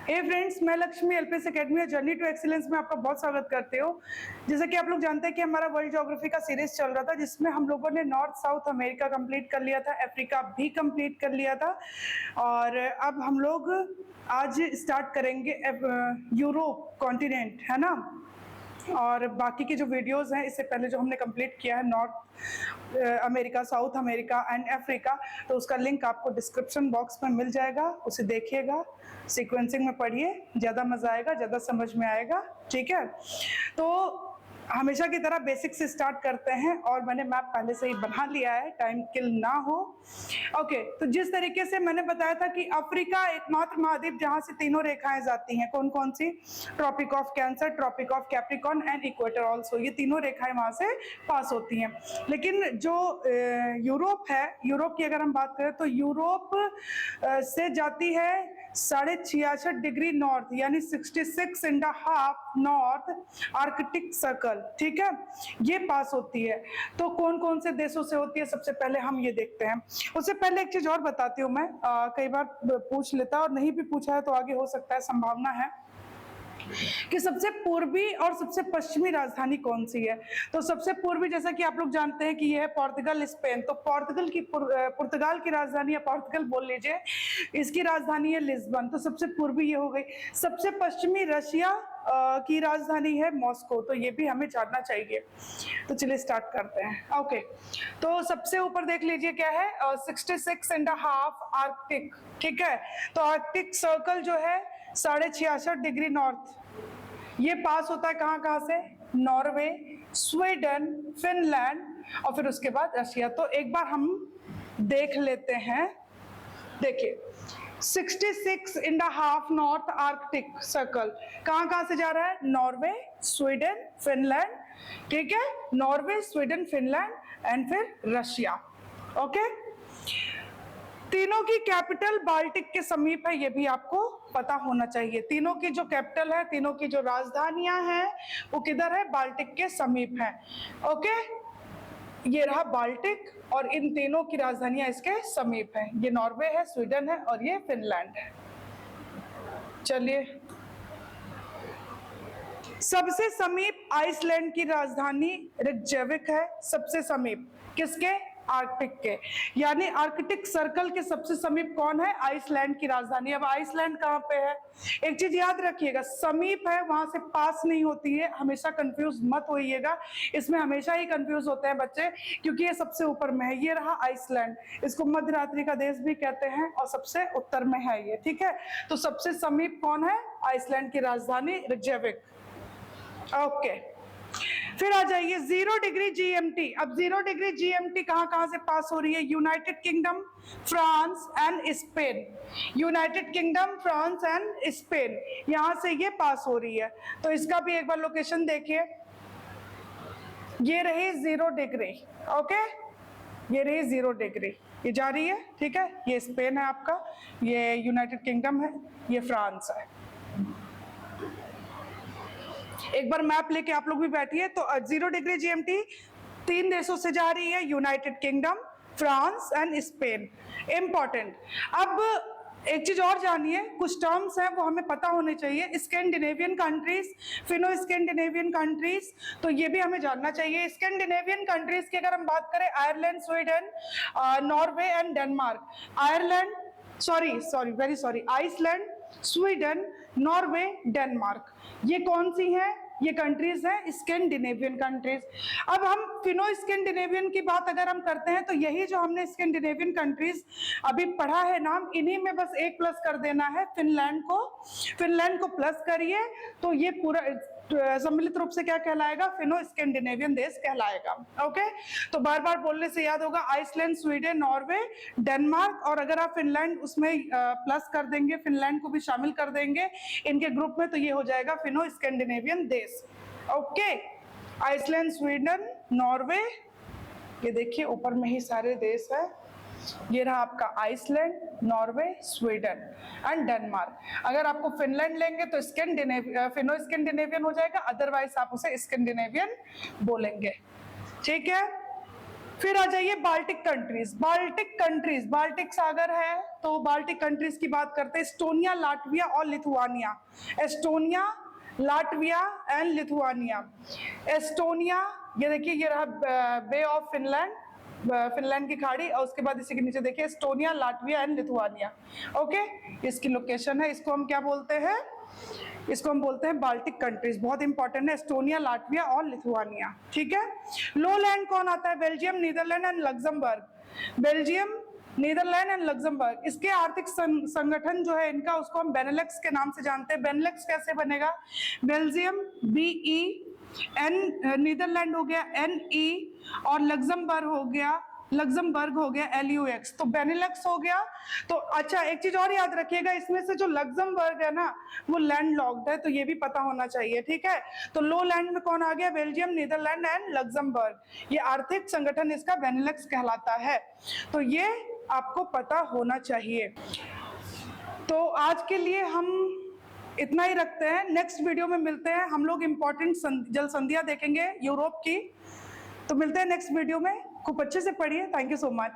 हे friends, मैं Lakshmi LPS academy journey to excellence में आपका बहुत स्वागत करते हो। जैसा कि आप लोग जानते हैं कि हमारा वर्ल्ड ज्योग्राफी का सीरीज चल रहा था, जिसमें हम लोगों ने नॉर्थ साउथ अमेरिका कंप्लीट कर लिया था, अफ्रीका भी कंप्लीट कर लिया था, और अब हम लोग आज स्टार्ट करेंगे यूरोप कॉन्टिनेंट, है ना। और बाकी के जो वीडियोस हैं इससे पहले जो हमने कंप्लीट किया है north America, south America and Africa, तो उसका लिंक आपको डिस्क्रिप्शन बॉक्स में मिल जाएगा। उसे देखिएगा, सीक्वेंसिंग में पढ़िए, ज़्यादा मज़ा आएगा, ज़्यादा समझ में आएगा। ठीक है, तो हमेशा की तरह बेसिक से स्टार्ट करते हैं, और मैंने मैप पहले से ही बना लिया है, टाइम किल ना हो। ओके, तो जिस तरीके से मैंने बताया था कि अफ्रीका एकमात्र महाद्वीप जहां से तीनों रेखाएं जाती हैं, कौन कौन सी? Tropic of cancer, tropic of capricorn and equator also, ये तीनों रेखाएं वहां से पास होती हैं। लेकिन जो यूरोप है, यूरोप की अगर हम बात करें तो यूरोप से जाती है 66.5 डिग्री नॉर्थ, यानी 66.5 नॉर्थ आर्कटिक सर्कल। ठीक है, ये पास होती है। तो कौन कौन से देशों से होती है, सबसे पहले हम ये देखते हैं। उससे पहले एक चीज और बताती हूँ मैं, कई बार पूछ लेता और नहीं भी पूछा है तो आगे हो सकता है, संभावना है कि सबसे पूर्वी और सबसे पश्चिमी राजधानी कौन सी है। तो सबसे पूर्वी, जैसा कि आप लोग जानते हैं कि यह है पोर्तुगल, स्पेन। तो पुर्तगाल की राजधानी, या पोर्तुगल बोल लीजिए, इसकी राजधानी है लिस्बन। तो सबसे पूर्वी ये हो गई। सबसे पश्चिमी रशिया की राजधानी है मॉस्को। तो ये भी हमें जानना चाहिए। तो चलिए स्टार्ट करते हैं। ओके, तो सबसे ऊपर देख लीजिए क्या है, 66.5 आर्कटिक। ठीक है, तो आर्कटिक सर्कल जो है 66.5 डिग्री नॉर्थ, ये पास होता है कहाँ कहाँ से? नॉर्वे, स्वीडन, फिनलैंड और फिर उसके बाद रशिया। तो एक बार हम देख लेते हैं। देखिए, 66.5 नॉर्थ आर्कटिक सर्कल कहाँ कहाँ से जा रहा है? Norway, Sweden, Finland. ठीक है, नॉर्वे, स्वीडन, फिनलैंड एंड फिर रशिया। ओके, तीनों की कैपिटल बाल्टिक के समीप है, ये भी आपको पता होना चाहिए। तीनों की जो कैपिटल है, तीनों की जो राजधानियां हैं, वो किधर है? बाल्टिक के समीप है। ओके, ये रहा बाल्टिक, और इन तीनों की राजधानियां इसके समीप है। ये नॉर्वे है, स्वीडन है और ये फिनलैंड है। चलिए, सबसे समीप आइसलैंड की राजधानी रिकजैविक है। सबसे समीप किसके? आर्कटिक के, यानी आर्कटिक सर्कल के सबसे समीप कौन है? आइसलैंड की राजधानी। अब आइसलैंड कहाँ पे है? एक चीज याद रखिएगा, समीप है, वहां से पास नहीं होती है। हमेशा कंफ्यूज मत होइएगा, इसमें हमेशा ही कंफ्यूज होते हैं बच्चे, क्योंकि ये सबसे ऊपर में है। ये रहा आइसलैंड, इसको मध्य रात्रि का देश भी कहते हैं, और सबसे उत्तर में है ये। ठीक है, तो सबसे समीप कौन है? आइसलैंड की राजधानी रिकजैविक। ओके, फिर आ जाइए 0 डिग्री जीएमटी। अब 0 डिग्री जीएमटी कहां कहां से पास हो रही है? United kingdom, France and Spain. United kingdom, France and Spain, यहां से ये पास हो रही है। तो इसका भी एक बार लोकेशन देखिए, ये रही 0 डिग्री। ओके, ये रही 0 डिग्री, ये जा रही है। ठीक है, ये स्पेन है आपका, ये यूनाइटेड किंगडम है, ये फ्रांस है। एक बार मैप लेके आप लोग भी बैठिए। तो 0 डिग्री जीएमटी 3 देशों से जा रही है, United kingdom, France and Spain. Important. अब एक चीज और जानिए, कुछ टर्म्स हैं वो हमें पता होने चाहिए। Scandinavian countries, Fino Scandinavian countries, तो ये भी हमें जानना चाहिए। स्कैंडिनेवियन कंट्रीज की अगर हम बात करें, Ireland, Sweden, Norway and Denmark. Ireland, very sorry, Iceland, Sweden, Norway, Denmark, ये कौन सी हैं? ये कंट्रीज हैं स्कैंडिनेवियन कंट्रीज। अब हम फिनो स्कैंडिनेवियन की बात अगर हम करते हैं, तो यही जो हमने स्कैंडिनेवियन कंट्रीज अभी पढ़ा है नाम, इन्हीं में बस एक प्लस कर देना है, फिनलैंड को। फिनलैंड को प्लस करिए तो ये पूरा सम्मिलित रूप से क्या कहलाएगा? फिनो स्कैंडिनेवियन देश कहलाएगा। ओके, तो बार बार बोलने से याद होगा, आइसलैंड, स्वीडन, नॉर्वे, डेनमार्क, और अगर आप फिनलैंड उसमें प्लस कर देंगे, फिनलैंड को भी शामिल कर देंगे इनके ग्रुप में, तो ये हो जाएगा फिनो स्कैंडिनेवियन देश। ओके, आइसलैंड, स्वीडन, नॉर्वे, ये देखिए ऊपर में ही सारे देश है। ये रहा आपका Iceland, Norway, Sweden and Denmark. अगर आपको फिनलैंड लेंगे तो फिनो स्कैंडिनेवियन हो जाएगा, अदरवाइज आप उसे स्कैंडिनेवियन बोलेंगे। ठीक है, फिर आ जाइए बाल्टिक कंट्रीज। बाल्टिक सागर है तो बाल्टिक कंट्रीज की बात करते हैं। एस्टोनिया, लाटविया और Lithuania. Estonia, Latvia and Lithuania. Estonia, ये देखिए ये रहा बे ऑफ फिनलैंड, फिनलैंड की खाड़ी, और उसके बाद इसी के नीचे देखिए Estonia, Latvia and Lithuania. Okay, इसकी लोकेशन है। इसको हम क्या बोलते हैं? इसको हम बोलते हैं बाल्टिक कंट्रीज। बहुत इंपॉर्टेंट है, एस्टोनिया, लाटविया और लिथुआनिया। ठीक है। लो लैंड कौन आता है? Belgium, Netherland and Luxembourg. Belgium, Netherland and Luxembourg. इसके आर्थिक संगठन जो है इनका, उसको हम बेनेलक्स के नाम से जानते हैं। बेनेलक्स कैसे बनेगा? बेल्जियम BE, नीदरलैंड हो गया NE, और लग्जमबर्ग हो गया LUX। तो बेनेलक्स हो गया। तो अच्छा, एक चीज और याद रखिएगा, इसमें से जो लग्जमबर्ग है ना, वो लैंड लॉक्ड है, तो ये भी पता होना चाहिए। ठीक है। तो लो लैंड में कौन आ गया? Belgium, Netherland and Luxembourg. ये आर्थिक संगठन इसका बेनेलक्स कहलाता है। तो ये आपको पता होना चाहिए। तो आज के लिए हम इतना ही रखते हैं। नेक्स्ट वीडियो में मिलते हैं। हम लोग इंपॉर्टेंट जल संधियां देखेंगे यूरोप की। तो मिलते हैं नेक्स्ट वीडियो में। खूब अच्छे से पढ़िए। Thank you so much.